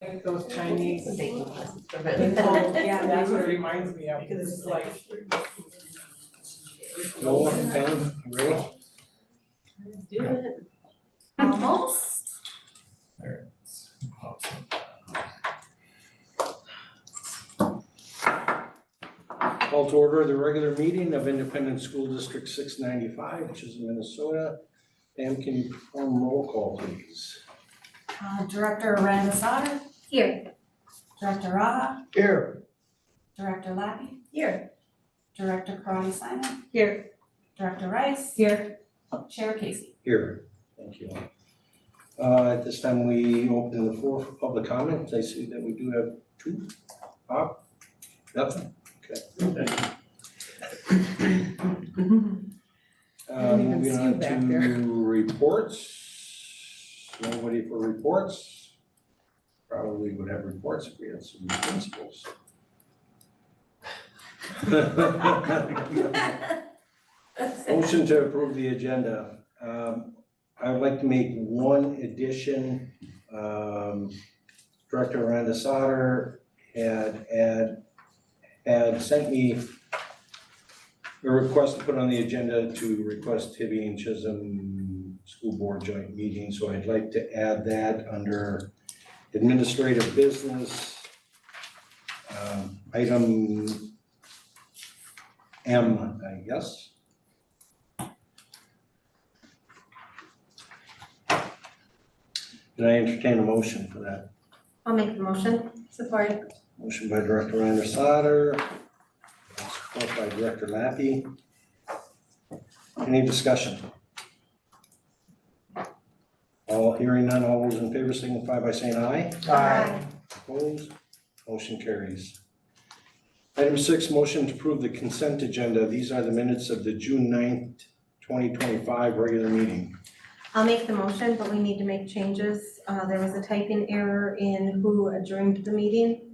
Like those Chinese. Yeah, That's what it reminds me of, because it's like. Noah, Pam, Ray? Almost. Call to order the regular meeting of Independent School District 695, which is in Minnesota. Pam, can you perform roll call, please? Director Randa Sauter. Here. Director Raha. Here. Director Lappy. Here. Director Karati Simon. Here. Director Rice. Here. Chair Casey. Here, thank you. At this time, we open the floor for public comment. I see that we do have two. Bob? Nothing? Okay. didn't even Moving see you on back to there. reports. Nobody for reports? Probably would have reports if we had some principals. Motion to approve the agenda. I would like to make one addition. Director Randa Sauter had sent me a request to put on the agenda to request Tibby and Chisholm School Board joint meeting. So I'd like to add that under administrative business. Item M, I guess. Can I entertain a motion for that? I'll make the motion. Support. Motion by Director Randa Sauter, support by Director Lappy. Any discussion? All hearing none, all those in favor signify by saying aye. Aye. Opposed? Motion carries. Item 6, motion to approve the consent agenda. These are the minutes of the June 9th, 2025 regular meeting. I'll make the motion, but we need to make changes. There was a typing error in who adjourned the meeting.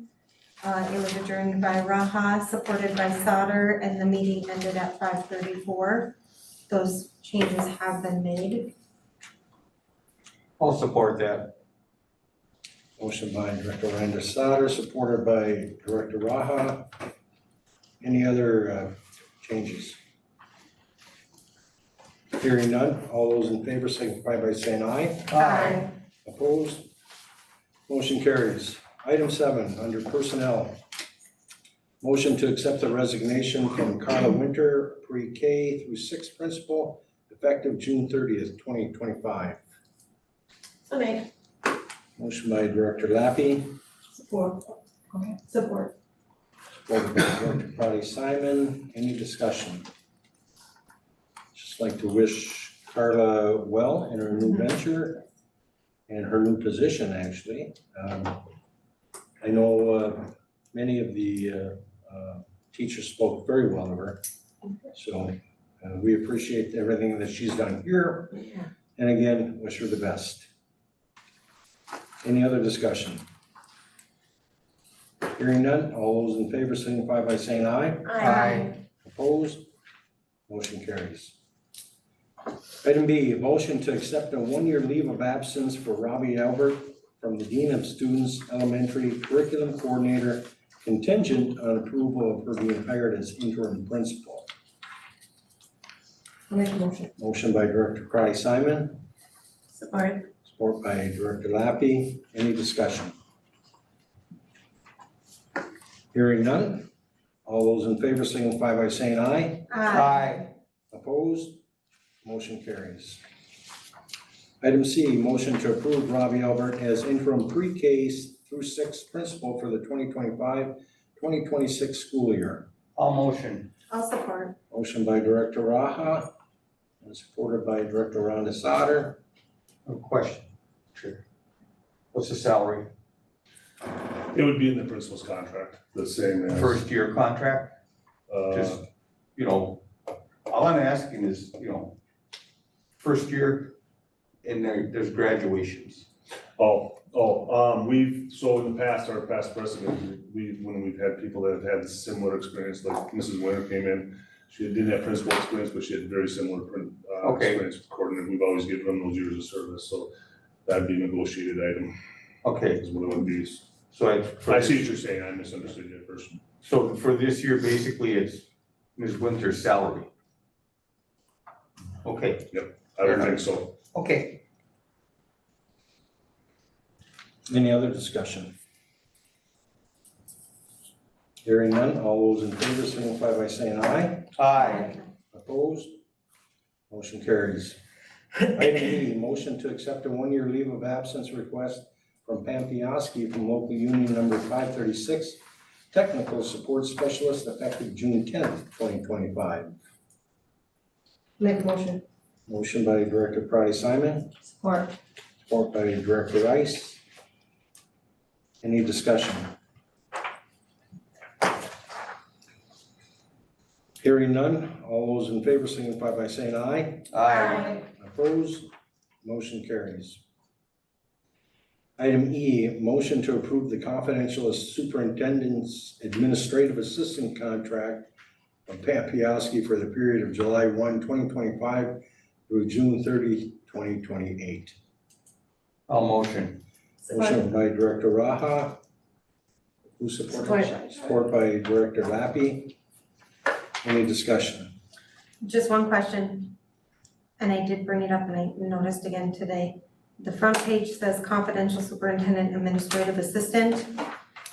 It was adjourned by Raha, supported by Sauter, and the meeting ended at 5:34. Those changes have been made. I'll support that. Motion by Director Randa Sauter, supported by Director Raha. Any other changes? Hearing none, all those in favor signify by saying aye. Aye. Opposed? Motion carries. Item 7, under personnel. Motion to accept the resignation from Carla Winter, pre-K through 6th principal, effective June 30th, 2025. So made. Motion by Director Lappy, Support. Support. supported by Director Karati Simon. Any discussion? Just like to wish Carla well in her new venture and her new position, actually. I know many of the teachers spoke very well of her. So we appreciate everything that she's done here. Yeah. And again, wish her the best. Any other discussion? Hearing none, all those in favor signify by saying aye. Aye. Opposed? Motion carries. Item B, motion to accept a one-year leave of absence for Robbie Albert from the Dean of Students Elementary Curriculum Coordinator, contingent on approval of her being hired as interim principal. I'll make the motion. Motion by Director Karati Simon, Support. support by Director Lappy. Any discussion? Hearing none. All those in favor signify by saying aye. Aye. Opposed? Motion carries. Item C, motion to approve Robbie Albert as interim pre-K through 6th principal for the 2025-2026 school year. I'll motion. I'll support. Motion by Director Raha and supported by Director Randa Sauter. A question. Sure. What's the salary? It would be in the principal's contract, the same as. First year contract? Just, all I'm asking is, first year and there's graduations. So in the past, our past precedent, when we've had people that have had similar experience, like Mrs. Winter came in, she didn't have principal experience, but she had very similar Okay. experience with coordinator. We've always given them those years of service, so that'd be a negotiated item. Okay, is what it would be. so I see what you're saying, I misunderstood you at first. So for this year, basically, it's Ms. Winter's salary. Okay, I would think so. okay. Any other discussion? Hearing none, all those in favor signify by saying aye. Aye. Opposed? Motion carries. Item E, motion to accept a one-year leave of absence request from Pam Piaski from local union number 536, technical support specialist effective June 10th, 2025. Make a motion. Motion by Director Prady Simon, Support. support by Director Rice. Any discussion? Hearing none, all those in favor signify by saying aye. Opposed? Motion carries. Item E, motion to approve the confidential superintendent's administrative assistant contract of Pam Piaski for the period of July 1, 2025 through June 30, 2028. I'll motion. Motion by Director Raha. Who supports? Support by Director Lappy. Any discussion? Just one question, and I did bring it up and I noticed again today. The front page says confidential superintendent administrative assistant.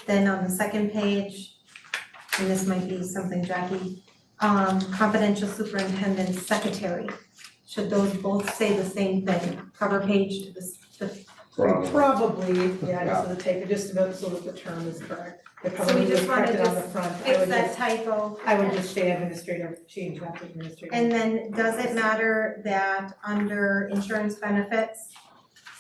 Then on the second page, and this might be something Jackie, confidential superintendent secretary. Should those both say the same thing? Cover page to the Probably. Probably, yeah, just so the tape, just about so that the term is correct. The So cover we is just wanna corrected on the just front. fix that typo. I would just say administrative, change that to administrative. And then, does it matter that under insurance benefits,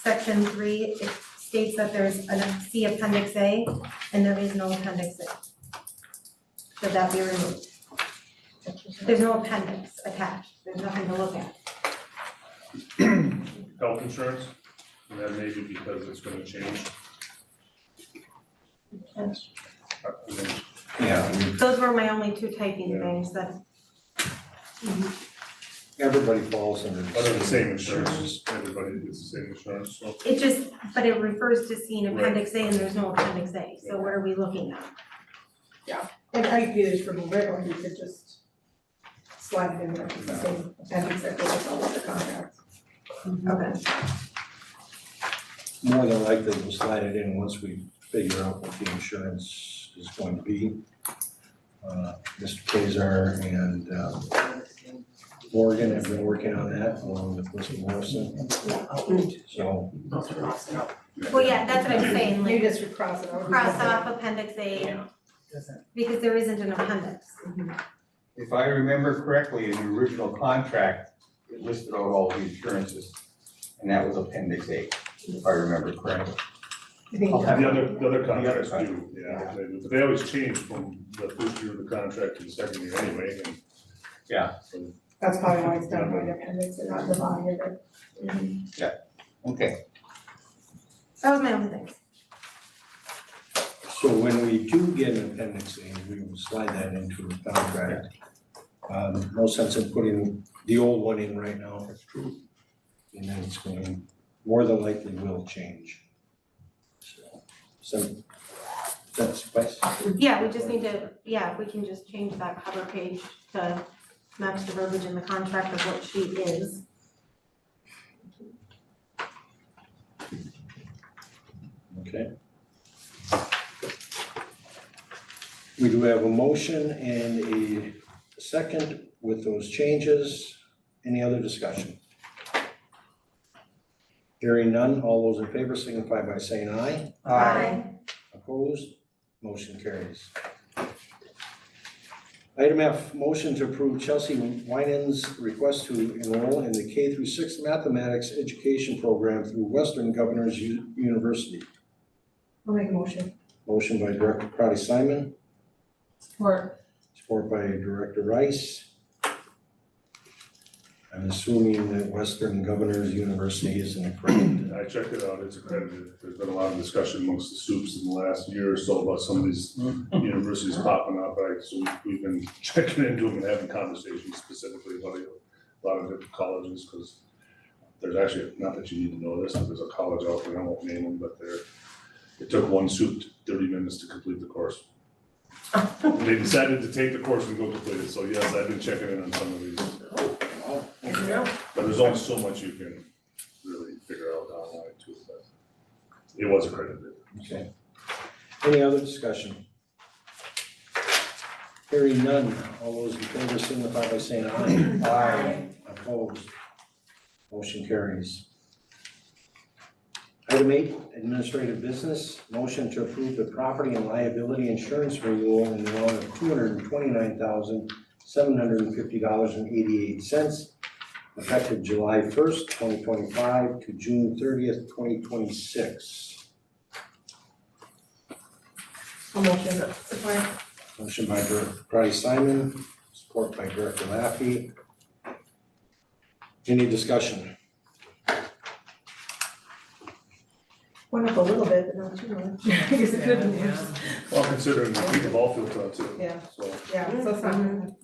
section 3, it states that there's see appendix A, and there is no appendix A? Should that be removed? There's no appendix attached, there's nothing to look at. Health insurance, and that may be because it's gonna change. Yeah, Those were my only two typing things that, everybody falls under But they're the same insurance, everybody gets the same insurance, so. it just, but it refers to seeing appendix A and there's no appendix A, so what are we looking at? And I could either just remove it, or you could just slide it in there, it's the same appendix that goes all with the contracts. Okay. more than likely we'll slide it in once we figure out what the insurance is going to be. Mr. Kazar and Morgan have been working on that along with Mr. Morrison. So, Well, yeah, that's what I'm saying, You like, just recross it out. cross off appendix A, because there isn't an appendix. If I remember correctly, in the original contract, it listed out all the insurances, and that was appendix A, if I remember correctly. I think I'll have- The other contracts The other do, yeah, they do, but they always change from the first year of the contract to the second year anyway, and. Yeah. So, that's probably why it's done by the appendix and not in the body of it. Okay, That was my only thing. so when we do get an appendix A, we will slide that into the contract. No sense in putting the old one in right now. That's true. And then it's going, more than likely will change. So that's best. Yeah, we just need to, yeah, if we can just change that cover page to match the verbiage in the contract of what she is. Okay. We do have a motion and a second with those changes. Any other discussion? Hearing none, all those in favor signify by saying aye. Opposed? Motion carries. Item F, motion to approve Chelsea Winans' request to enroll in the K through 6 mathematics education program through Western Governors University. I'll make a motion. Motion by Director Crowdy Simon, Support. support by Director Rice. I'm assuming that Western Governors University is an accredited. I checked it out, it's accredited, there's been a lot of discussion amongst the Stoops in the last year or so about some of these universities popping up, right? So we've been checking into them and having conversations specifically about a lot of different colleges, because there's actually, not that you need to know this, but there's a college out there, I won't name them, but they're It took one soup 30 minutes to complete the course. They decided to take the course and go complete it, so yes, I've been checking in on some of these. But there's only so much you can really figure out online too, but it was accredited. Okay. Any other discussion? Hearing none, all those in favor signify by saying aye. Aye. Opposed? Motion carries. Item 8, administrative business, motion to approve the property and liability insurance renewal in the amount of $229,750.88, effective July 1st, 2025 to June 30th, 2026. I'll motion. Support. Motion by Director Price Simon, support by Director Laffey. Any discussion? Went up a little bit, but not too much. Because it could have been worse. Well, considering we keep the ball field on too, Yeah, so. yeah, so it's not. So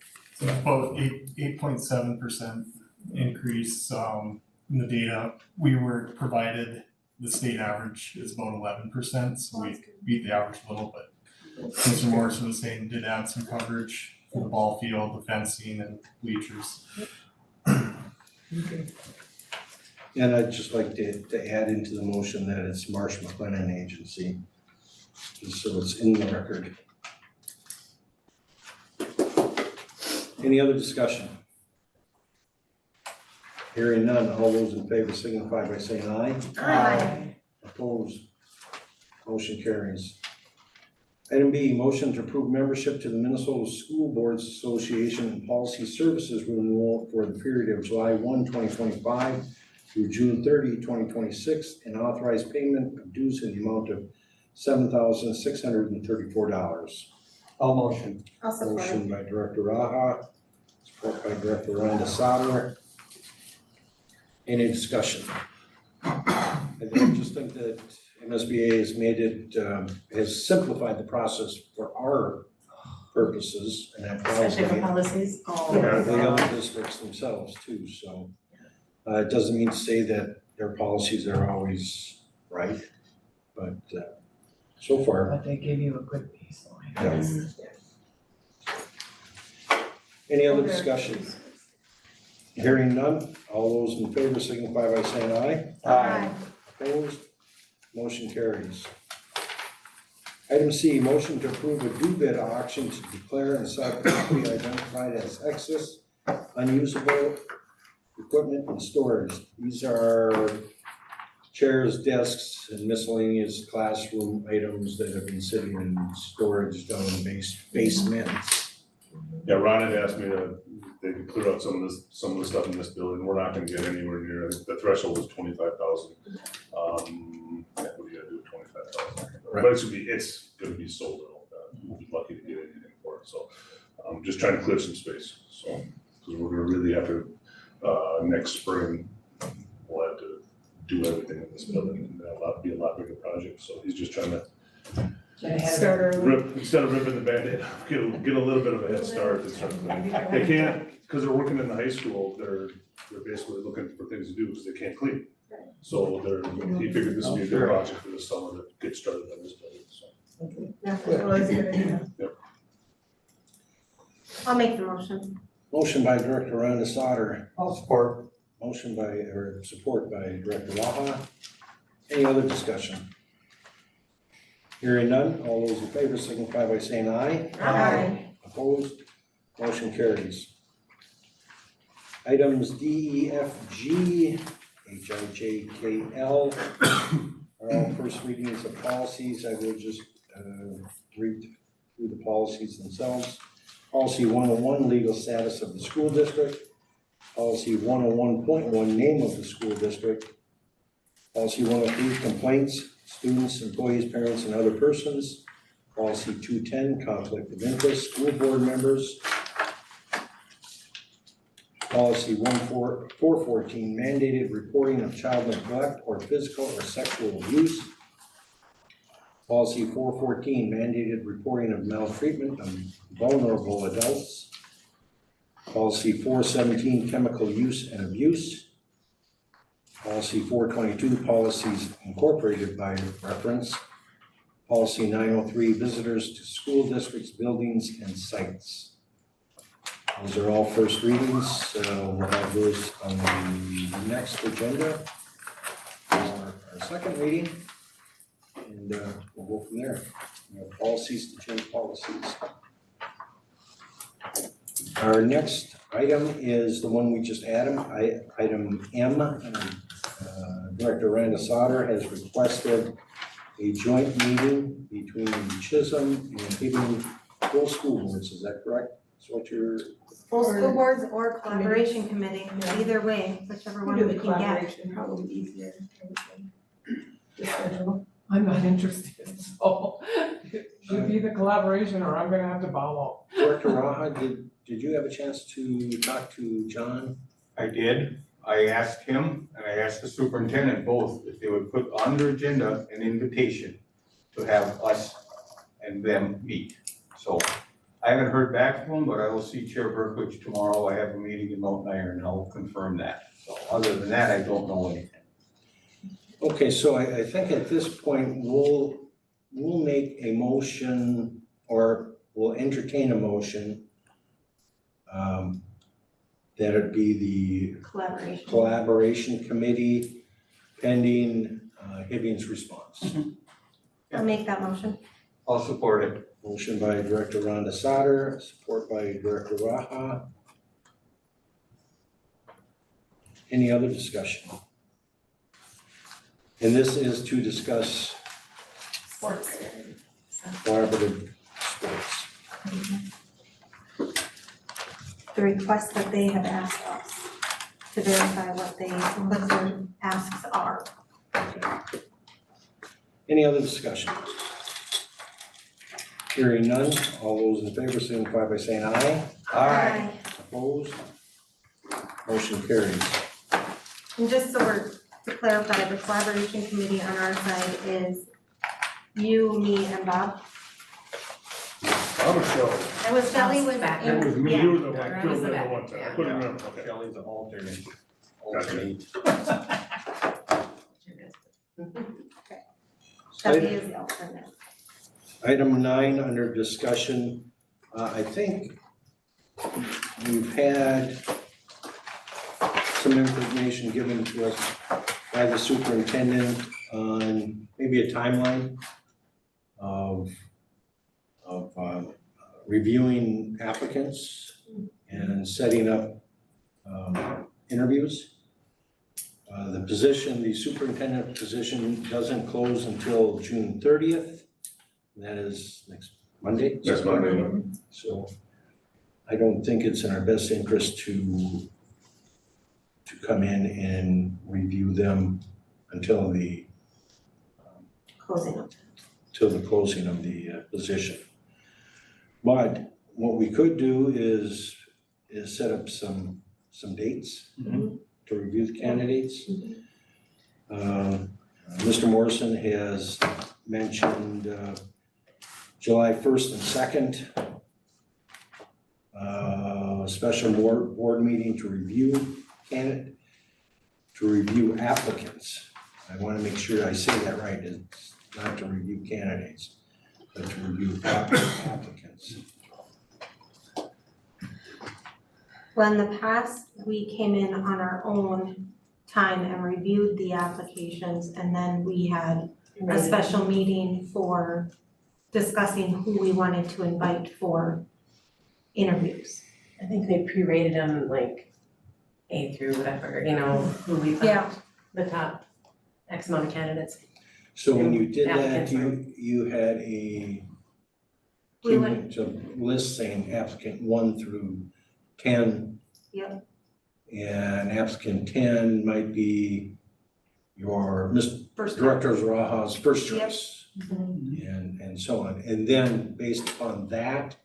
it's about 8.7% increase, in the data. We were provided, the state average is about 11%, so we beat the average a little bit. Mr. Morrison was saying did add some coverage for the ball field, the fencing and bleachers. And I'd just like to add into the motion that it's Marsh McLennan Agency, just so it's in the record. Any other discussion? Hearing none, all those in favor signify by saying aye. Aye. Opposed? Motion carries. Item B, motion to approve membership to the Minnesota School Boards Association and Policy Services renewal for the period of July 1, 2025 through June 30, 2026, and authorize payment of dues in the amount of $7,634. I'll motion. I'll support. Motion by Director Raha, support by Director Rhonda Sauter. Any discussion? I just think that MSBA has made it, has simplified the process for our purposes, and that Especially for probably policies. the other districts themselves too, so. It doesn't mean to say that their policies are always right, but so far. But they give you a good baseline. Any other discussion? Hearing none, all those in favor signify by saying aye. Aye. Opposed? Motion carries. Item C, motion to approve a due bid auction to declare and sell property identified as excess, unusable equipment and storage. These are chairs, desks, and miscellaneous classroom items that have been sitting in storage down in basements. Yeah, Ron had asked me to, they could clear out some of the stuff in this building, we're not gonna get anywhere near, I think the threshold was 25,000. What do you gotta do with 25,000? Right. But it's gonna be sold out, we'll be lucky to get anything for it, so, just trying to clear some space, so, because we're gonna really have to, next spring, we'll have to do everything in this building, and that'll be a lot bigger project, so he's just trying to Start early. instead of ripping the Band-Aid, get a little bit of a head start and start. They can't, because they're working in the high school, they're basically looking for things to do because they can't clean. So he figured this would be a good project for this summer to get started on this building, so. Yeah, well, that's a good idea. I'll make the motion. Motion by Director Rhonda Sauter, I'll support. motion by, or support by Director Laha. Any other discussion? Hearing none, all those in favor signify by saying aye. Aye. Opposed? Motion carries. Items D, E, F, G, H, I, J, K, L are all first readings of policies. I will just read through the policies themselves. Policy 101, legal status of the school district. Policy 101.1, name of the school district. Policy 103, complaints, students, employees, parents, and other persons. Policy 210, conflict of interest, school board members. Policy 414, mandated reporting of child neglect or physical or sexual abuse. Policy 414, mandated reporting of maltreatment of vulnerable adults. Policy 417, chemical use and abuse. Policy 422, policies incorporated by reference. policy 903, visitors to school districts, buildings, and sites. Those are all first readings, so we'll have those on the next agenda for our second reading. And we'll go from there. We have policies to change policies. Our next item is the one we just added, item M. Director Randa Sauter has requested a joint meeting between Chisholm and Hibbing full school boards, is that correct? That's what you're, Full school boards or collaboration committee, either way, whichever one Do we the can get. collaboration, probably easier. The schedule. I'm not interested, so it should be the collaboration or I'm gonna have to bow Director Raha, did you have a chance to talk to John? I did. I asked him and I asked the superintendent both if they would put on their agenda an invitation to have us and them meet. So I haven't heard back from him, but I will see Chair Berkowitz tomorrow. I have a meeting in Mountain Iron and I'll confirm that. So other than that, I don't know anything. Okay, so I think at this point, we'll make a motion or we'll entertain a motion that it be the collaboration committee pending Hibbing's response. I'll make that motion. I'll support it. Motion by Director Randa Sauter, support by Director Raha. Any other discussion? And this is to discuss Sports. collaborative sports. The request that they have asked us to verify what their asks are. Any other discussion? Hearing none, all those in favor signify by saying aye. Aye. Opposed? Motion carries. And just so we're to clarify, the collaboration committee on our side is you, me, and Bob. I'm a show. And was Shelley was Back. That was me. You were the one, That you was were the the back, one time, I yeah. couldn't remember, okay. Shelley's the alternate. Shelley is the alternate. Item 9 under discussion, I think we've had some information given to us by the superintendent on maybe a timeline of reviewing applicants and setting up interviews. The position, the superintendent position doesn't close until June 30th. That is next Monday. Next Monday. So I don't think it's in our best interest to come in and review them until the Closing up. closing of the position. But what we could do is set up some dates to review the candidates. Mr. Morrison has mentioned July 1st and 2nd, special board meeting to review applicants. I want to make sure I say that right. It's not to review candidates, but to review applicants. Well, in the past, we came in on our own time and reviewed the applications, and then we had a special meeting for discussing who we wanted to invite for interviews. I think they pre-rated them like A through whatever, you know, who we Yeah. thought the top X amount of candidates. So when you did that, Applicants, you had a We went, cumulative list saying applicant 1 through 10. Yep. And applicant 10 might be your first. Director Raha's first Yep. choice. And so on. And then based upon that,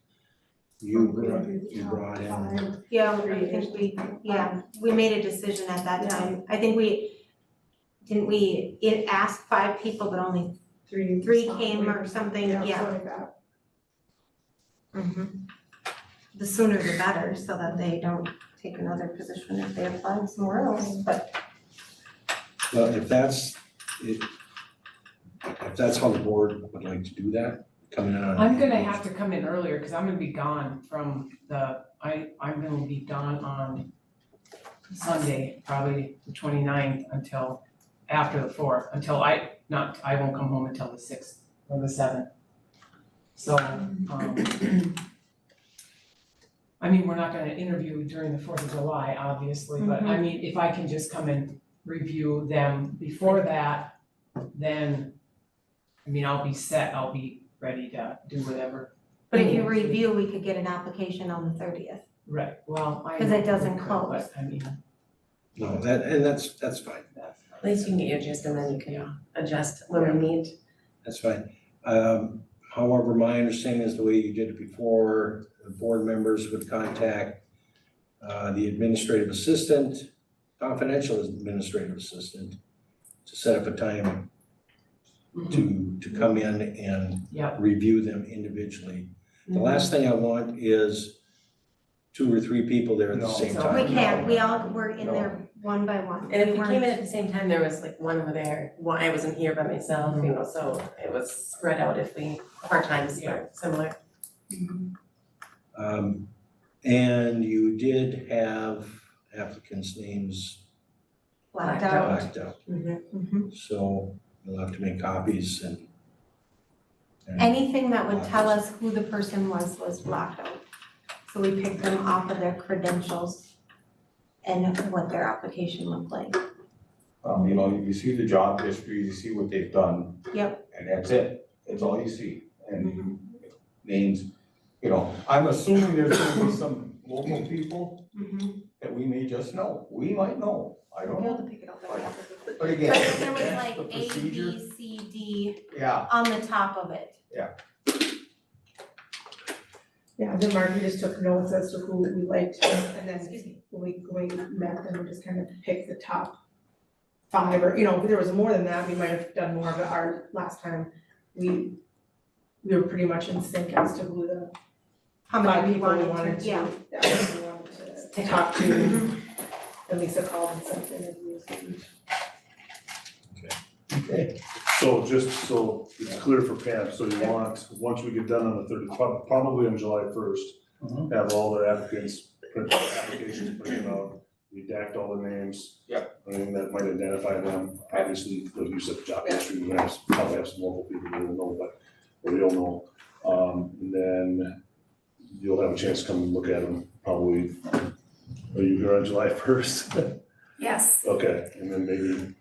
you brought in, Yeah, I think we made a decision at that time. I think it asked 5 people, but only 3 came or something, Yeah, yeah. something like that. Mhm. The sooner the better, so that they don't take another position if they apply somewhere else, but well, if that's, if that's how the board would like to do that, coming in on. I'm gonna have to come in earlier, cause I'm gonna be gone from I'm gonna be gone on Sunday, probably the 29th until after the 4th, until I won't come home until the 6th or the 7th. So, I mean, we're not gonna interview during the 4th of July, obviously, but I mean, if I can just come and review them before that, then, I mean, I'll be set, I'll be ready to do whatever. But if you review, we could get an application on the 30th. Right, well, I. 'Cause it doesn't but, close. I mean, No, that's fine, that's. At least you can get your gist and then you can adjust when we need. that's fine. However, my understanding is the way you did it before, the board members would contact the administrative assistant, confidential administrative assistant, to set up a time to come in and Yep. review them individually. The last thing I want is 2 or 3 people there at the No. same So- time. We can't, we all were in there one by one. And if we weren't- came in at the same time, there was like one over there, one, I wasn't here by myself, you know, so it was spread out if our times were similar. And you did have applicants' names Blacked Blacked out. blacked out, Mhm. so you'll have to make copies and. Anything that would tell us who the person was blacked out. So we picked them off of their credentials and what their application looked like. You know, you see the job history, you see what they've done. Yep. And that's it, that's all you see, and names, you know, I'm assuming there's gonna be some local people that we may just know, we might know, I don't Be able know. to pick it up right after. But again, But there was that's like the A, procedure, B, C, D yeah, on the top of it. Yeah, then Mark, just took notes as to who we liked, and then when we met, then we just kind of picked the top 5, or, you know, if there was more than that, we might have done more, but our last time, we were pretty much in sync as to who the How 5 many we people we wanted wanted to, to, yeah. that we wanted to talk to. And Lisa called and sent interviews and. okay, So just so it's clear for Pam, so you want, once we get done on the 30th, probably on July 1st, have all their applicants, print out applications, print them out, redact all the names. Yep. I mean, that might identify them, obviously, like you said, job history, we have, probably have some local people who will know, but we'll know. And then you'll have a chance to come and look at them, probably, are you here on July 1st? Yes. Okay, and then maybe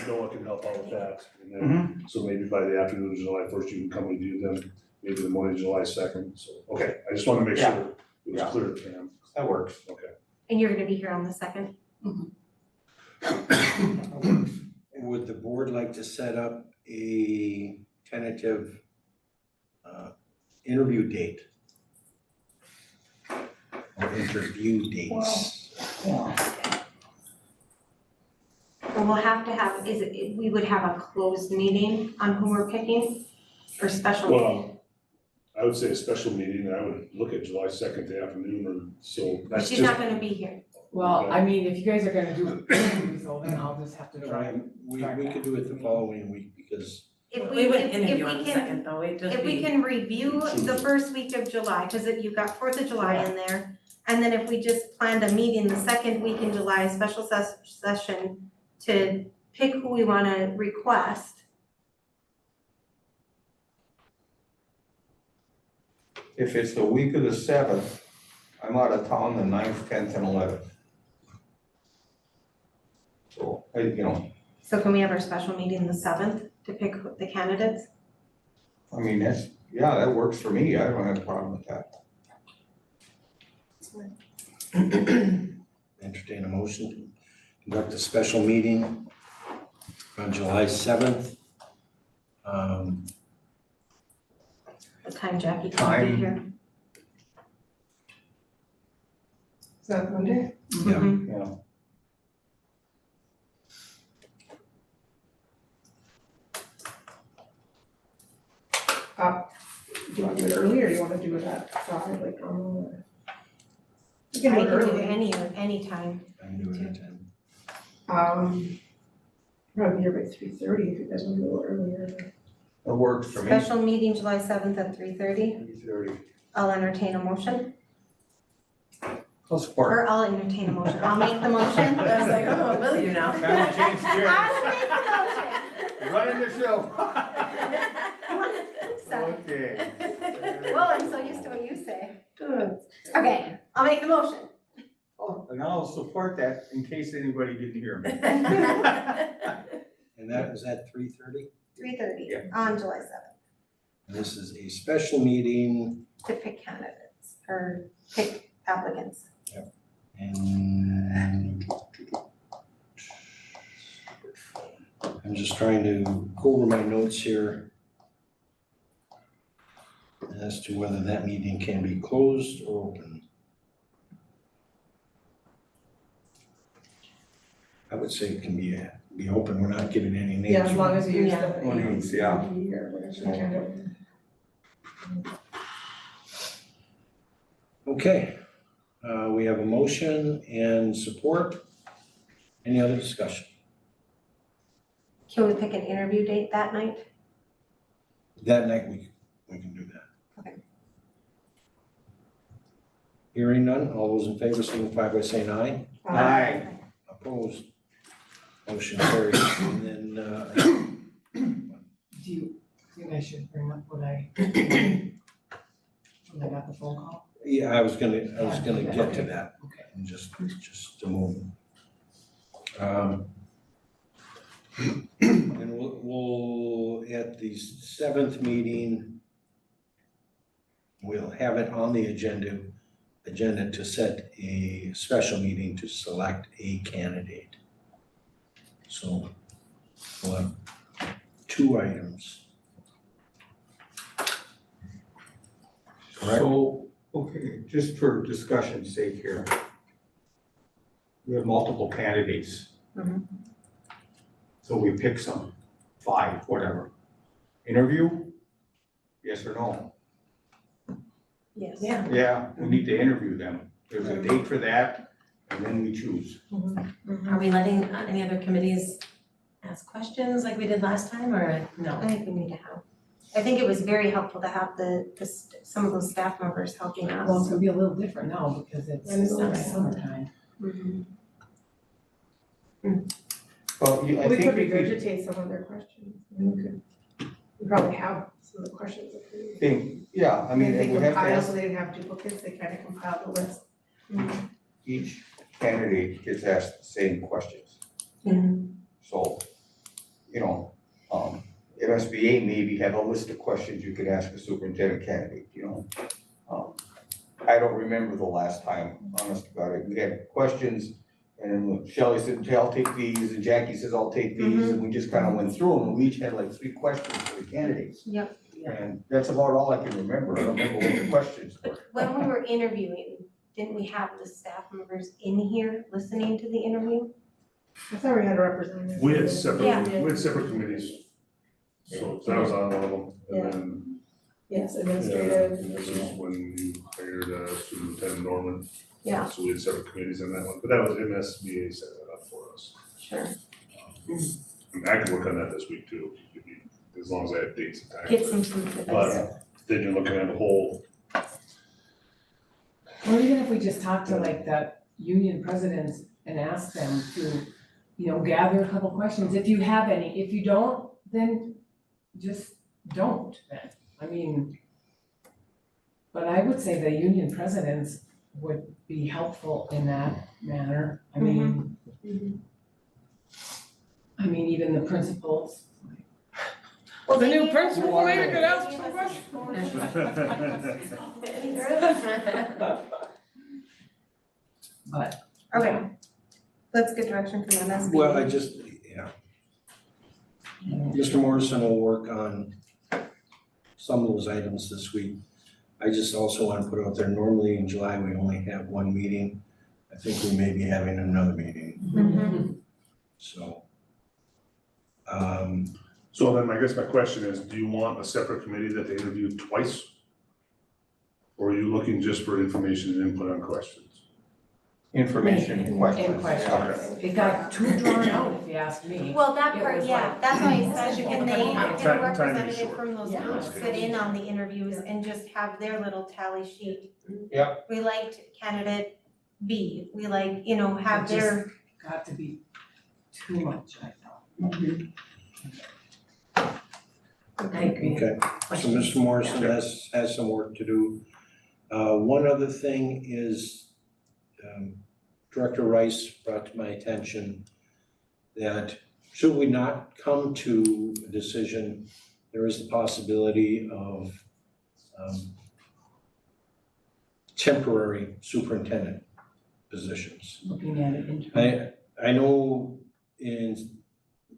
Noah can help out with that, and then, so maybe by the afternoon of July 1st, you can come review them, maybe the morning of July 2nd, so, okay, I just wanna make Yeah. sure it was Yeah. clear to Pam, that works. okay. And you're gonna be here on the 2nd? Would the board like to set up a tentative interview date? Or interview dates? Well, we'll have to have, we would have a closed meeting on who we're picking, or special meeting? Well, I would say a special meeting, I would look at July 2nd, the afternoon, or, so that's She's just, not gonna be here. Well, I mean, if you guys are gonna do interviews, though, then I'll just have to drive. We could do it the following week because If We wouldn't if interview on we the can, second though, we'd just if we be, can review the first week of July, cause you've got 4th of July in there. And then if we just planned a meeting the second week in July, a special session to pick who we wanna request. If it's the week of the 7th, I'm out of town the 9th, 10th, and 11th. So, you know, So can we have our special meeting the 7th to pick the candidates? I mean, that works for me, I don't have a problem with that. entertain a motion to conduct a special meeting on July 7th. What time Jackie can be Time. here? Is that Monday? Yeah. Mhm. Yeah. Do you want to do it early, or do you want to do it at 5, like, you can I do it can do early. any time. I'm doing it then. Probably here by 3:30 if you guys want to go earlier. It works for me. Special meeting July 7th at 3:30. 3:30. I'll entertain a motion, I'll support. or I'll entertain a motion. I'll make the motion. I was like, oh, will you now? Now we change gears. I'll make the motion. Running the show. Sorry. Okay. Well, I'm so used to what you say. Okay, I'll make the motion. Oh, and I'll support that in case anybody didn't hear me. And that is at 3:30? 3:30 on July 7th, And this is a special meeting to pick candidates, or pick applicants. and I'm just trying to go over my notes here as to whether that meeting can be closed or open. I would say it can be open, we're not giving any names. Yeah, as long as you use Yeah. the. No names, yeah. AED or whatever you kind of. Okay, we have a motion and support. Any other discussion? Can we pick an interview date that night? That night, we can do that. Okay. Hearing none, all those in favor signify by saying aye. Aye. Opposed? Motion carries. And then, Do you think I should bring up what I, when I got the phone call? yeah, I was gonna get to that. Okay. And just to move. And we'll, at the 7th meeting, we'll have it on the agenda to set a special meeting to select a candidate. So we'll have 2 items. Correct? So, okay, just for discussion's sake here. We have multiple candidates. Mhm. So we pick some, 5, whatever. Interview? Yes or no? Yes. Yeah. Yeah, we need to interview them. There's a date for that, and then we choose. Are we letting any other committees ask questions like we did last time, or no? I think we need to have, I think it was very helpful to have some of those staff members helping Well, it's us. gonna be a little different now because it's summertime. Mhm. Well, I We think could regurgitate some of their questions. We probably have some of the questions that we. think, yeah, I mean, They we have to compile, ask, so they didn't have duplicates, they kind of compiled the list. each candidate gets asked the same questions. Mhm. So, MSBA maybe have a list of questions you could ask a superintendent candidate, I don't remember the last time, honest about it, we had questions, and Shelley said, "Okay, I'll take these, and Jackie says, I'll take these, and we just kind of went through them, and we each had like 3 questions for the candidates. Yep. And that's about all I can remember, I don't remember what the questions were. When we were interviewing, didn't we have the staff members in here listening to the interview? I thought we had a representative. We had Yeah. separate committees. So that was on one of them, and then, Yes, yeah, administrative. and this is when you hired Superintendent Norman. Yeah. So we had separate committees on that one, but that was MSBA set that up for us. Sure. And I can work on that this week too, as long as I have dates and times. Get some specifics. But then you're looking at the whole, Or even if we just talk to like the union presidents and ask them to, gather a couple questions, if you have any. If you don't, then just don't then. I mean, but I would say the union presidents would be helpful in that manner. I mean, even the principals. Well, The they new gave- principal, maybe could ask they some gave us But Okay, let's get direction from MSBA. Well, Mr. Morrison will work on some of those items this week. I just also want to put out there, normally in July, we only have 1 meeting. I think we may be having another meeting, Mhm. so. so then I guess my question is, do you want a separate committee that they interview twice? Or are you looking just for information and input on questions? information and questions. In questions. It got too drawn out, if you ask me. Well, that It part, was yeah, like- that's why I said, can they, Time- can a time to be representative short. from those Yeah. groups sit in on the interviews and just have their little tally sheet? Yep. We liked candidate B, we like, you know, have It just their, got to be too much, I thought. I agree. Okay, so Mr. Morrison has some work to do. One other thing is, Director Rice brought to my attention that should we not come to a decision, there is the possibility of temporary superintendent positions. Looking at it in. I know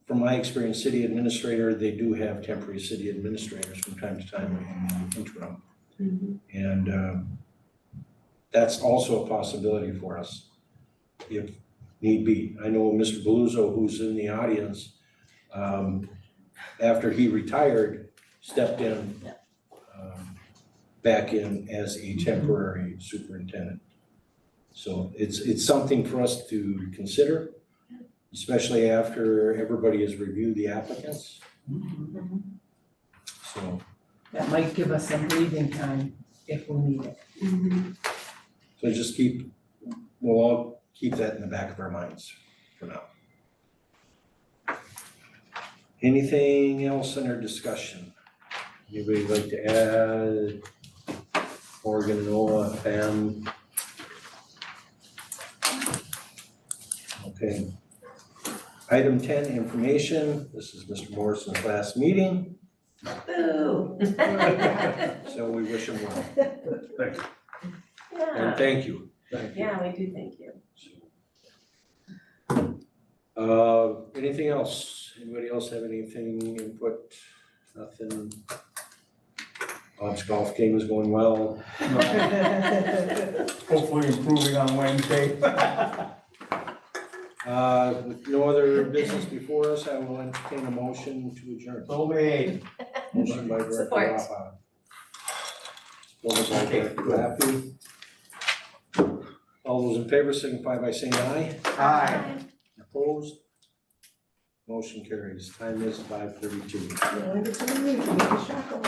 from my experience, city administrator, they do have temporary city administrators from time to time in the interim. And that's also a possibility for us, if need be. I know Mr. Beluzzo, who's in the audience, after he retired, stepped in, back in as a temporary superintendent. So it's something for us to consider, especially after everybody has reviewed the applicants. So, That might give us some breathing time if we need it. so just we'll all keep that in the back of our minds for now. Anything else in our discussion? Anybody like to add? Morgan, Noah, Pam? Okay. Item 10, information. This is Mr. Morrison's last meeting, Boo. so we wish him well. Thank you. Yeah, And thank you. Thank you. yeah, we do, thank you. Anything else? Anybody else have anything input? Nothing? Bob's golf game is going well. Hopefully improving on Wednesday. With no other business before us, I will entertain a motion to adjourn. So made. Motion by Director Support. Raha. Supported by Director Lappy. All those in favor signify by saying aye. Aye. Opposed? Motion carries. Time is 5:32. You wanna get some of these, make a shot going.